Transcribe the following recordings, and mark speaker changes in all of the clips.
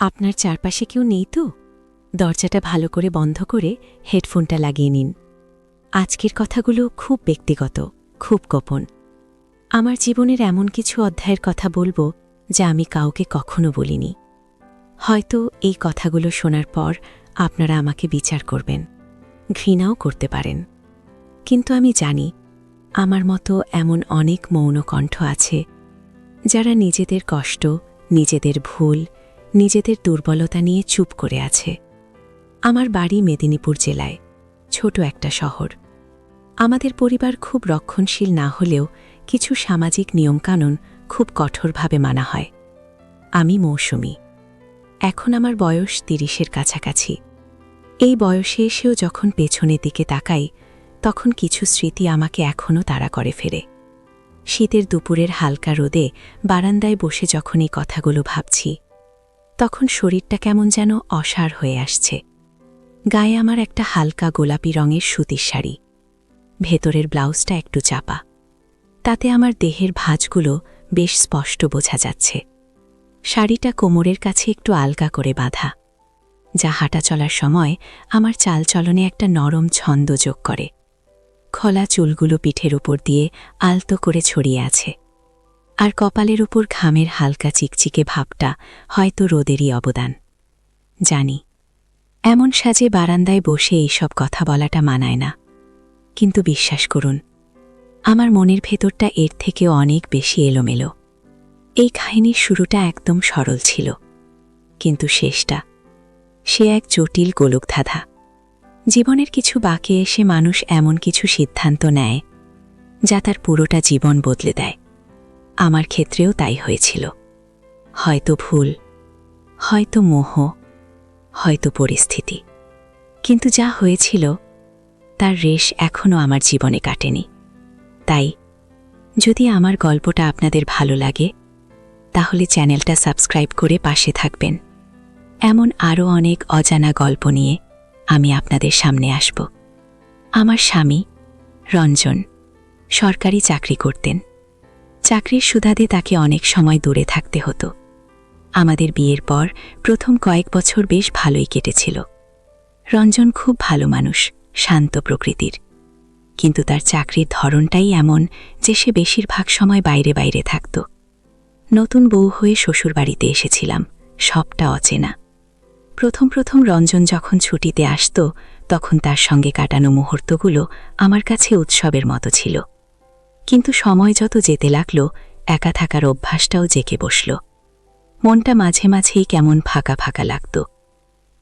Speaker 1: আপনার চারপাশে কেউ নেই তো? দরজাটা ভালো করে বন্ধ করে হেডফোনটা লাগিয়ে নিন। আজকের কথাগুলো খুব ব্যক্তিগত, খুব গোপন। আমার জীবনের এমন কিছু অধ্যায়ের কথা বলবো যা আমি কাউকে কখনো বলিনি। হয়তো এই কথাগুলো শোনার পর আপনারা আমাকে বিচার করবেন, ঘৃণাও করতে পারেন। কিন্তু আমি জানি আমার মতো এমন অনেক মৌন কণ্ঠ আছে যারা নিজেদের কষ্ট, নিজেদের ভুল, নিজেদের দুর্বলতা নিয়ে চুপ করে আছে। আমার বাড়ি মেদিনীপুর জেলায়, ছোট একটা শহর। আমাদের পরিবার খুব রক্ষণশীল না হলেও কিছু সামাজিক নিয়মকানুন খুব কঠোরভাবে মানা হয়। আমি মৌসুমী। এখন আমার বয়স ৩০-এর কাছাকাছি। এই বয়সে এসেও যখন পেছনের দিকে তাকাই, তখন কিছু স্মৃতি আমাকে এখনও তাড়া করে ফেরে। শীতের দুপুরের হালকা রোদে বারান্দায় বসে যখন এই কথাগুলো ভাবছি, তখন শরীরটা কেমন যেন অসাড় হয়ে আসছে। গায়ে আমার একটা হালকা গোলাপি রঙের সুতির শাড়ি, ভেতরের ব্লাউজটা একটু চাপা। তাতে আমার দেহের ভাঁজগুলো বেশ স্পষ্ট বোঝা যাচ্ছে। শাড়িটা কোমরের কাছে একটু আলগা করে বাঁধা, যা হাঁটা চলার সময় আমার চালচলনে একটা নরম ছন্দ যোগ করে। খোলা চুলগুলো পিঠের উপর দিয়ে আলতো করে ছড়িয়ে আছে, আর কপালের উপর ঘামের হালকা চিকচিকে ভাবটা হয়তো রোদেরই অবদান। জানি এমন সাজে বারান্দায় বসে এইসব কথা বলাটা মানায় না, কিন্তু বিশ্বাস করুন, আমার মনের ভেতরটা এর থেকেও অনেক বেশি এলোমেলো। এই কাহিনীর শুরুটা একদম সরল ছিল, কিন্তু শেষটা সে এক জটিল গোলকধাঁধা। জীবনের কিছু বাঁকে এসে মানুষ এমন কিছু সিদ্ধান্ত নেয় যা তার পুরোটা জীবন বদলে দেয়। আমার ক্ষেত্রেও তাই হয়েছিল। হয়তো ভুল, হয়তো মোহ, হয়তো পরিস্থিতি, কিন্তু যা হয়েছিল তার রেশ এখনও আমার জীবনে কাটেনি। তাই যদি আমার গল্পটা আপনাদের ভালো লাগে, তাহলে চ্যানেলটা সাবস্ক্রাইব করে পাশে থাকবেন। এমন আরও অনেক অজানা গল্প নিয়ে আমি আপনাদের সামনে আসব। আমার স্বামী রঞ্জন সরকারি চাকরি করতেন। চাকরির সুবাদে তাকে অনেক সময় দূরে থাকতে হতো। আমাদের বিয়ের পর প্রথম কয়েক বছর বেশ ভালোই কেটেছিল। রঞ্জন খুব ভালো মানুষ, শান্ত প্রকৃতির, কিন্তু তার চাকরির ধরনটাই এমন যে সে বেশিরভাগ সময় বাইরে বাইরে থাকত। নতুন বউ হয়ে শ্বশুরবাড়িতে এসেছিলাম, সবটা অচেনা। প্রথম রঞ্জন যখন ছুটিতে আসত, তখন তার সঙ্গে কাটানো মুহূর্তগুলো আমার কাছে উৎসবের মতো ছিল। কিন্তু সময় যত যেতে লাগল, একা থাকার অভ্যাসটাও জেঁকে বসল। মনটা মাঝে মাঝেই কেমন ফাঁকা ফাঁকা লাগত।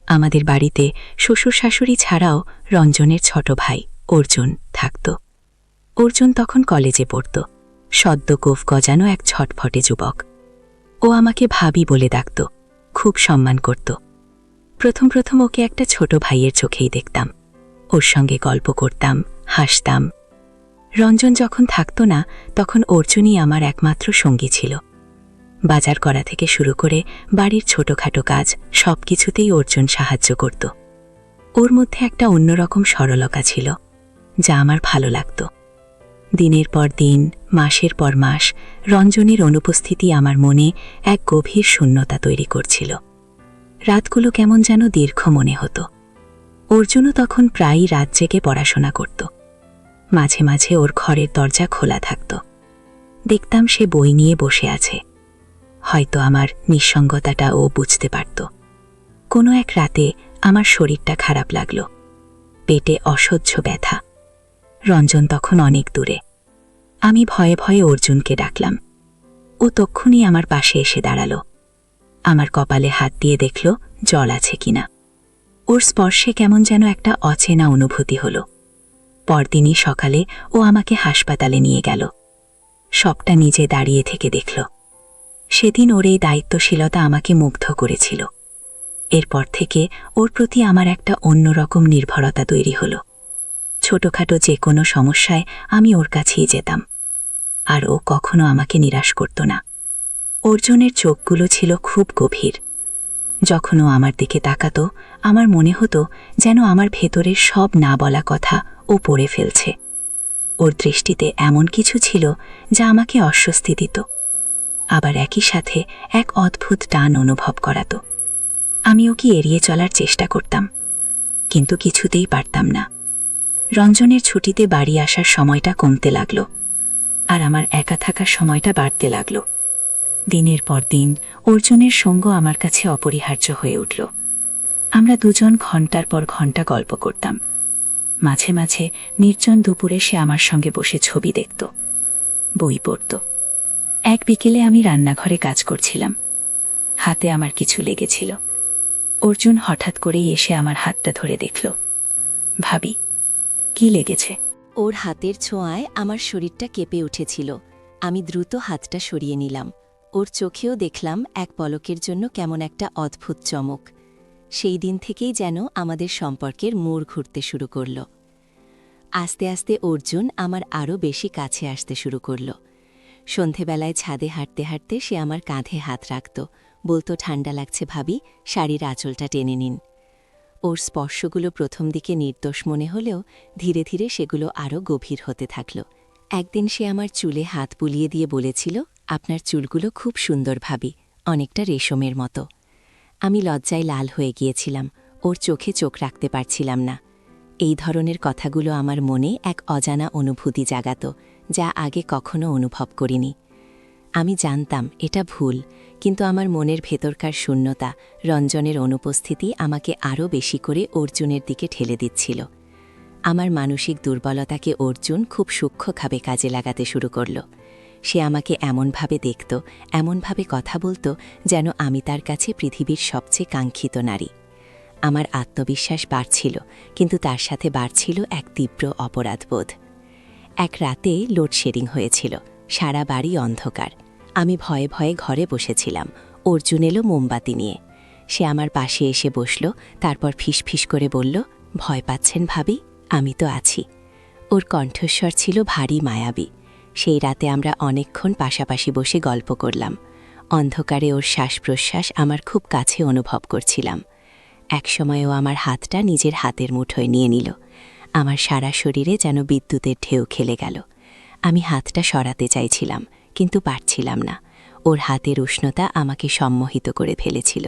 Speaker 1: আমাদের বাড়িতে শ্বশুর শাশুড়ি ছাড়াও রঞ্জনের ছোট ভাই অর্জুন থাকত। অর্জুন তখন কলেজে পড়ত, সদ্য গোঁফ গজানো এক ছটফটে যুবক। ও আমাকে ভাবি বলে ডাকত, খুব সম্মান করত। প্রথম ওকে একটা ছোট ভাইয়ের চোখেই দেখতাম। ওর সঙ্গে গল্প করতাম, হাসতাম। রঞ্জন যখন থাকত না, তখন অর্জুনই আমার একমাত্র সঙ্গী ছিল। বাজার করা থেকে শুরু করে বাড়ির ছোটখাটো কাজ সবকিছুতেই অর্জুন সাহায্য করত। ওর মধ্যে একটা অন্যরকম সরলতা ছিল, যা আমার ভালো লাগত। দিনের পর দিন, মাসের পর মাস রঞ্জনের অনুপস্থিতি আমার মনে এক গভীর শূন্যতা তৈরি করছিল। রাতগুলো কেমন যেন দীর্ঘ মনে হতো। অর্জুনও তখন প্রায়ই রাত জেগে পড়াশোনা করত। মাঝে মাঝে ওর ঘরের দরজা খোলা থাকত। দেখতাম সে বই নিয়ে বসে আছে। হয়তো আমার নিঃসঙ্গতাটা ও বুঝতে পারত। কোনো এক রাতে আমার শরীরটা খারাপ লাগল, পেটে অসহ্য ব্যথা। রঞ্জন তখন অনেক দূরে। আমি ভয়ে ভয়ে অর্জুনকে ডাকলাম। ও তক্ষুনি আমার পাশে এসে দাঁড়ালো। আমার কপালে হাত দিয়ে দেখল জল আছে কিনা। ওর স্পর্শে কেমন যেন একটা অচেনা অনুভূতি হলো। পরদিনই সকালে ও আমাকে হাসপাতালে নিয়ে গেল। সবটা নিজে দাঁড়িয়ে থেকে দেখল। সেদিন ওর এই দায়িত্বশীলতা আমাকে মুগ্ধ করেছিল। এরপর থেকে ওর প্রতি আমার একটা অন্যরকম নির্ভরতা তৈরি হলো। ছোটখাটো যে কোনো সমস্যায় আমি ওর কাছেই যেতাম, আর ও কখনো আমাকে নিরাশ করত না। অর্জুনের চোখগুলো ছিল খুব গভীর। যখন ও আমার দিকে তাকাতো, আমার মনে হতো যেন আমার ভেতরের সব না বলা কথা ও পড়ে ফেলছে। ওর দৃষ্টিতে এমন কিছু ছিল যা আমাকে অস্বস্তি দিত, আবার একই সাথে এক অদ্ভুত টান অনুভব করাতো।
Speaker 2: আমি ওকে এড়িয়ে চলার চেষ্টা করতাম, কিন্তু কিছুতেই পারতাম না। রঞ্জনের ছুটিতে বাড়ি আসার সময়টা কমতে লাগল, আর আমার একা থাকার সময়টা বাড়তে লাগল। দিনের পর দিন অর্জুনের সঙ্গ আমার কাছে অপরিহার্য হয়ে উঠল। আমরা দুজন ঘন্টার পর ঘন্টা গল্প করতাম। মাঝে মাঝে নির্জন দুপুরে সে আমার সঙ্গে বসে ছবি দেখত, বই পড়ত। এক বিকেলে আমি রান্নাঘরে কাজ করছিলাম, হাতে আমার কিছু লেগেছিল। অর্জুন হঠাৎ করেই এসে আমার হাতটা ধরে দেখল। ভাবি, কি লেগেছে?
Speaker 1: ওর হাতের ছোঁয়ায় আমার শরীরটা কেঁপে উঠেছিল। আমি দ্রুত হাতটা সরিয়ে নিলাম। ওর চোখেও দেখলাম এক পলকের জন্য কেমন একটা অদ্ভুত চমক। সেই দিন থেকেই যেন আমাদের সম্পর্কের মোড় ঘুরতে শুরু করল। আস্তে আস্তে অর্জুন আমার আরও বেশি কাছে আসতে শুরু করল। সন্ধেবেলায় ছাদে হাঁটতে হাঁটতে সে আমার কাঁধে হাত রাখত, বলতো, ঠান্ডা লাগছে ভাবি, শাড়ির আঁচলটা টেনে নিন। ওর স্পর্শগুলো প্রথম দিকে নির্দোষ মনে হলেও ধীরে ধীরে সেগুলো আরও গভীর হতে থাকল। একদিন সে আমার চুলে হাত বুলিয়ে দিয়ে বলেছিল, আপনার চুলগুলো খুব সুন্দর ভাবি, অনেকটা রেশমের মতো। আমি লজ্জায় লাল হয়ে গিয়েছিলাম, ওর চোখে চোখ রাখতে পারছিলাম না। এই ধরনের কথাগুলো আমার মনে এক অজানা অনুভূতি জাগাত, যা আগে কখনো অনুভব করিনি। আমি জানতাম এটা ভুল, কিন্তু আমার মনের ভেতরকার শূন্যতা, রঞ্জনের অনুপস্থিতি আমাকে আরও বেশি করে অর্জুনের দিকে ঠেলে দিচ্ছিল। আমার মানসিক দুর্বলতাকে অর্জুন খুব সূক্ষ্মভাবে কাজে লাগাতে শুরু করল। সে আমাকে এমনভাবে দেখত, এমনভাবে কথা বলত, যেন আমি তার কাছে পৃথিবীর সবচেয়ে কাঙ্ক্ষিত নারী। আমার আত্মবিশ্বাস বাড়ছিল, কিন্তু তার সাথে বাড়ছিল এক তীব্র অপরাধবোধ। এক রাতে লোডশেডিং হয়েছিল, সারা বাড়ি অন্ধকার। আমি ভয়ে ভয়ে ঘরে বসেছিলাম। অর্জুন এলো মোমবাতি নিয়ে। সে আমার পাশে এসে বসল, তারপর ফিসফিস করে বলল, ভয় পাচ্ছেন ভাবি, আমি তো আছি। ওর কণ্ঠস্বর ছিল ভারী মায়াবী। সেই রাতে আমরা অনেকক্ষণ পাশাপাশি বসে গল্প করলাম। অন্ধকারে ওর শ্বাস প্রশ্বাস আমার খুব কাছে অনুভব করছিলাম। একসময়ও আমার হাতটা নিজের হাতের মুঠোয় নিয়ে নিল। আমার সারা শরীরে যেন বিদ্যুতের ঢেউ খেলে গেল। আমি হাতটা সরাতে চাইছিলাম, কিন্তু পারছিলাম না। ওর হাতের উষ্ণতা আমাকে সম্মোহিত করে ফেলেছিল।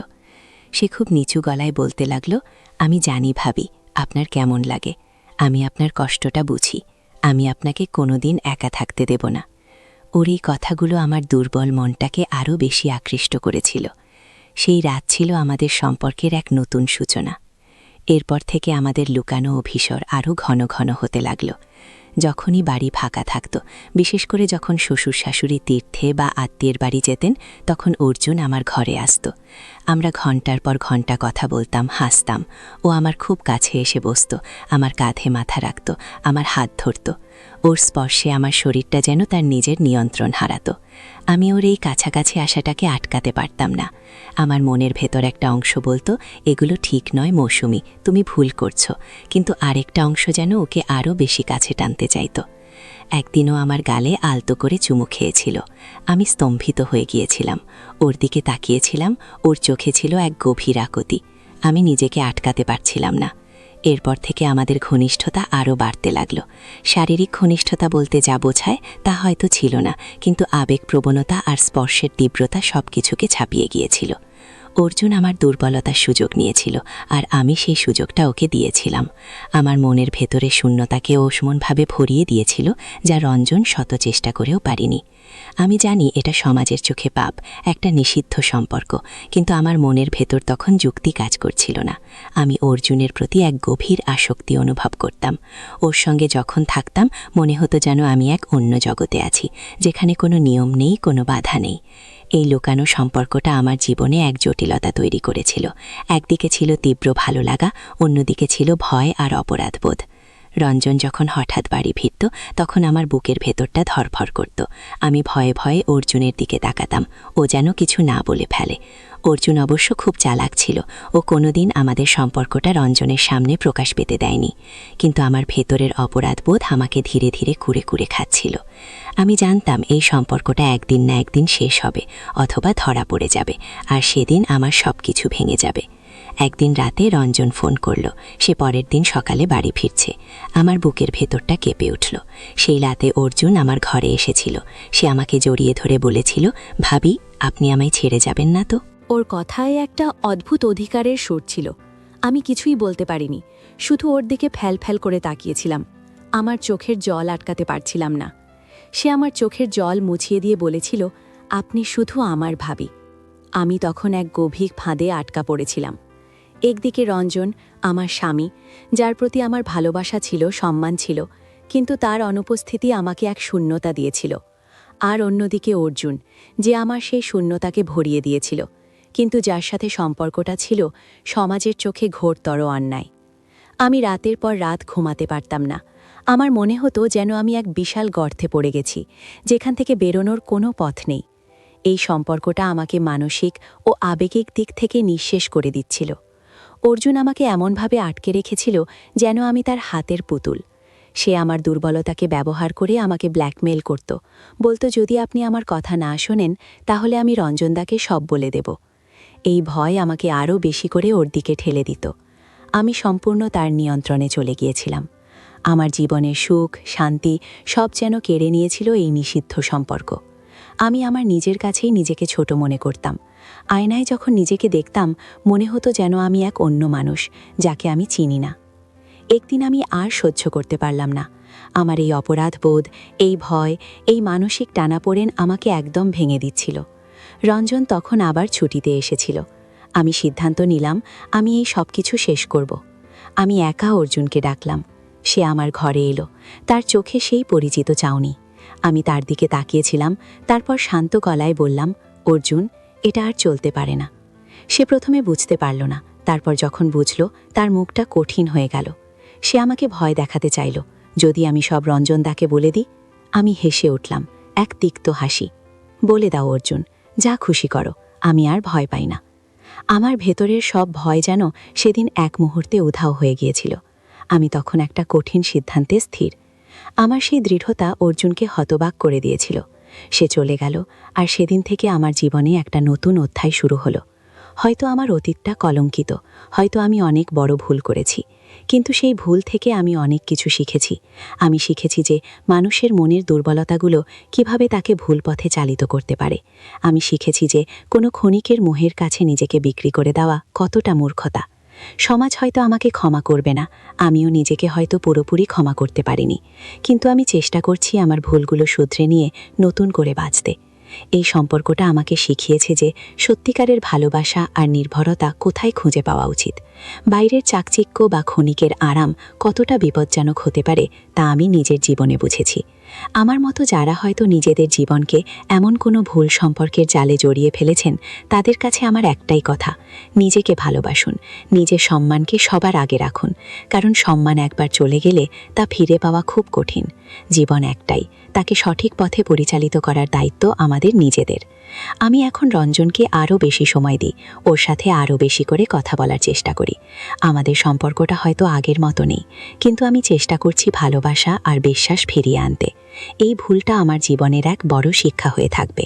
Speaker 1: সে খুব নিচু গলায় বলতে লাগল, আমি জানি ভাবি আপনার কেমন লাগে, আমি আপনার কষ্টটা বুঝি, আমি আপনাকে কোনোদিন একা থাকতে দেব না। ওর এই কথাগুলো আমার দুর্বল মনটাকে আরও বেশি আকৃষ্ট করেছিল। সেই রাত ছিল আমাদের সম্পর্কের এক নতুন সূচনা। এরপর থেকে আমাদের লুকানো অভিসর আরও ঘন ঘন হতে লাগল। যখনই বাড়ি ফাঁকা থাকত, বিশেষ করে যখন শ্বশুর শাশুড়ি তীর্থে বা আত্মীয়ের বাড়ি যেতেন, তখন অর্জুন আমার ঘরে আসত। আমরা ঘণ্টার পর ঘণ্টা কথা বলতাম, হাসতাম। ও আমার খুব কাছে এসে বসত, আমার কাঁধে মাথা রাখত, আমার হাত ধরত। ওর স্পর্শে আমার শরীরটা যেন তার নিজের নিয়ন্ত্রণ হারাত। আমি ওর এই কাছাকাছি আসাটাকে আটকাতে পারতাম না। আমার মনের ভেতর একটা অংশ বলতো, এগুলো ঠিক নয় মৌসুমি, তুমি ভুল করছো, কিন্তু আরেকটা অংশ যেন ওকে আরও বেশি কাছে টানতে চাইত। একদিনও আমার গালে আলতো করে চুমু খেয়েছিল। আমি স্তম্ভিত হয়ে গিয়েছিলাম। ওর দিকে তাকিয়েছিলাম, ওর চোখে ছিল এক গভীর আকুতি। আমি নিজেকে আটকাতে পারছিলাম না। এরপর থেকে আমাদের ঘনিষ্ঠতা আরও বাড়তে লাগল। শারীরিক ঘনিষ্ঠতা বলতে যা বোঝায় তা হয়তো ছিল না, কিন্তু আবেগপ্রবণতা আর স্পর্শের তীব্রতা সব কিছুকে ছাপিয়ে গিয়েছিল। অর্জুন আমার দুর্বলতার সুযোগ নিয়েছিল, আর আমি সেই সুযোগটা ওকে দিয়েছিলাম। আমার মনের ভেতরে শূন্যতাকে ওসমনভাবে ভরিয়ে দিয়েছিল, যা রঞ্জন শত চেষ্টা করেও পারিনি। আমি জানি এটা সমাজের চোখে পাপ, একটা নিষিদ্ধ সম্পর্ক, কিন্তু আমার মনের ভেতর তখন যুক্তি কাজ করছিল না। আমি অর্জুনের প্রতি এক গভীর আসক্তি অনুভব করতাম। ওর সঙ্গে যখন থাকতাম মনে হতো যেন আমি এক অন্য জগতে আছি, যেখানে কোনো নিয়ম নেই, কোনো বাধা নেই। এই লুকানো সম্পর্কটা আমার জীবনে এক জটিলতা তৈরি করেছিল। একদিকে ছিল তীব্র ভালো লাগা, অন্যদিকে ছিল ভয় আর অপরাধবোধ। রঞ্জন যখন হঠাৎ বাড়ি ফিরত, তখন আমার বুকের ভেতরটা ধরফর করত। আমি ভয়ে ভয়ে অর্জুনের দিকে তাকাতাম, ও যেন কিছু না বলে ফেলে। অর্জুন অবশ্য খুব চালাক ছিল, ও কোনোদিন আমাদের সম্পর্কটা রঞ্জনের সামনে প্রকাশ পেতে দেয়নি। কিন্তু আমার ভেতরের অপরাধবোধ আমাকে ধীরে ধীরে কুরে কুরে খাচ্ছিল। আমি জানতাম এই সম্পর্কটা একদিন না একদিন শেষ হবে, অথবা ধরা পড়ে যাবে, আর সেদিন আমার সব কিছু ভেঙে যাবে। একদিন রাতে রঞ্জন ফোন করল, সে পরের দিন সকালে বাড়ি ফিরছে। আমার বুকের ভেতরটা কেঁপে উঠল। সেই রাতে অর্জুন আমার ঘরে এসেছিল। সে আমাকে জড়িয়ে ধরে বলেছিল, ভাবি আপনি আমায় ছেড়ে যাবেন না তো?
Speaker 3: ওর কথায় একটা অদ্ভুত অধিকারের সুর ছিল। আমি কিছুই বলতে পারিনি, শুধু ওর দিকে ফ্যাল করে তাকিয়েছিলাম। আমার চোখের জল আটকাতে পারছিলাম না। সে আমার চোখের জল মুছিয়ে দিয়ে বলেছিল, আপনি শুধু আমার ভাবি। আমি তখন এক গভীর ফাঁদে আটকা পড়েছিলাম। একদিকে রঞ্জন, আমার স্বামী, যার প্রতি আমার ভালোবাসা ছিল, সম্মান ছিল, কিন্তু তার অনুপস্থিতি আমাকে এক শূন্যতা দিয়েছিল। আর অন্যদিকে অর্জুন, যে আমার সেই শূন্যতাকে ভরিয়ে দিয়েছিল, কিন্তু যার সাথে সম্পর্কটা ছিল সমাজের চোখে ঘোরতর অন্যায়। আমি রাতের পর রাত ঘুমাতে পারতাম না। আমার মনে হতো যেন আমি এক বিশাল গর্তে পড়ে গেছি, যেখান থেকে বেরোনোর কোনো পথ নেই। এই সম্পর্কটা আমাকে মানসিক ও আবেগিক দিক থেকে নিঃশেষ করে দিচ্ছিল। অর্জুন আমাকে এমনভাবে আটকে রেখেছিল যেন আমি তার হাতের পুতুল। সে আমার দুর্বলতাকে ব্যবহার করে আমাকে ব্ল্যাকমেইল করত, বলতো যদি আপনি আমার কথা না শোনেন তাহলে আমি রঞ্জনদাকে সব বলে দেব। এই ভয় আমাকে আরও বেশি করে ওর দিকে ঠেলে দিত। আমি সম্পূর্ণ তার নিয়ন্ত্রণে চলে গিয়েছিলাম। আমার জীবনের সুখ, শান্তি সব যেন কেড়ে নিয়েছিল এই নিষিদ্ধ সম্পর্ক। আমি আমার নিজের কাছেই নিজেকে ছোট মনে করতাম। আয়নায় যখন নিজেকে দেখতাম মনে হতো যেন আমি এক অন্য মানুষ, যাকে আমি চিনি না। একদিন আমি আর সহ্য করতে পারলাম না। আমার এই অপরাধবোধ, এই ভয়, এই মানসিক টানাপোড়েন আমাকে একদম ভেঙে দিচ্ছিল। রঞ্জন তখন আবার ছুটিতে এসেছিল। আমি সিদ্ধান্ত নিলাম আমি এই সব কিছু শেষ করব। আমি একা অর্জুনকে ডাকলাম। সে আমার ঘরে এলো। তার চোখে সেই পরিচিত চাউনি। আমি তার দিকে তাকিয়েছিলাম, তারপর শান্ত গলায় বললাম, অর্জুন, এটা আর চলতে পারে না। সে প্রথমে বুঝতে পারল না, তারপর যখন বুঝল তার মুখটা কঠিন হয়ে গেল। সে আমাকে ভয় দেখাতে চাইল, যদি আমি সব রঞ্জনদাকে বলে দিই। আমি হেসে উঠলাম, এক তিক্ত হাসি। বলে দাও অর্জুন, যা খুশি করো, আমি আর ভয় পাই না। আমার ভেতরের সব ভয় যেন সেদিন এক মুহূর্তে উধাও হয়ে গিয়েছিল। আমি তখন একটা কঠিন সিদ্ধান্তে স্থির। আমার সেই দৃঢ়তা অর্জুনকে হতবাক করে দিয়েছিল। সে চলে গেল, আর সেদিন থেকে আমার জীবনে একটা নতুন অধ্যায় শুরু হলো। হয়তো আমার অতীতটা কলঙ্কিত, হয়তো আমি অনেক বড় ভুল করেছি, কিন্তু সেই ভুল থেকে আমি অনেক কিছু শিখেছি। আমি শিখেছি যে মানুষের মনের দুর্বলতাগুলো কিভাবে তাকে ভুল পথে চালিত করতে পারে। আমি শিখেছি যে কোনো ক্ষণিকের মোহের কাছে নিজেকে বিক্রি করে দেওয়া কতটা মূর্খতা। সমাজ হয়তো আমাকে ক্ষমা করবে না, আমিও নিজেকে হয়তো পুরোপুরি ক্ষমা করতে পারিনি, কিন্তু আমি চেষ্টা করছি আমার ভুলগুলো শুধরে নিয়ে নতুন করে বাঁচতে। এই সম্পর্কটা আমাকে শিখিয়েছে যে সত্যিকারের ভালোবাসা আর নির্ভরতা কোথায় খুঁজে পাওয়া উচিত। বাইরের চাকচিক্য বা ক্ষণিকের আরাম কতটা বিপজ্জনক হতে পারে তা আমি নিজের জীবনে বুঝেছি। আমার মতো যারা হয়তো নিজেদের জীবনকে এমন কোনো ভুল সম্পর্কের জালে জড়িয়ে ফেলেছেন, তাদের কাছে আমার একটাই কথা, নিজেকে ভালোবাসুন, নিজের সম্মানকে সবার আগে রাখুন, কারণ সম্মান একবার চলে গেলে তা ফিরে পাওয়া খুব কঠিন। জীবন একটাই, তাকে সঠিক পথে পরিচালিত করার দায়িত্ব আমাদের নিজেদের। আমি এখন রঞ্জনকে আরও বেশি সময় দিই, ওর সাথে আরও বেশি করে কথা বলার চেষ্টা করি। আমাদের সম্পর্কটা হয়তো আগের মতো নেই, কিন্তু আমি চেষ্টা করছি ভালোবাসা আর বিশ্বাস ফিরিয়ে আনতে। এই ভুলটা আমার জীবনের এক বড় শিক্ষা হয়ে থাকবে।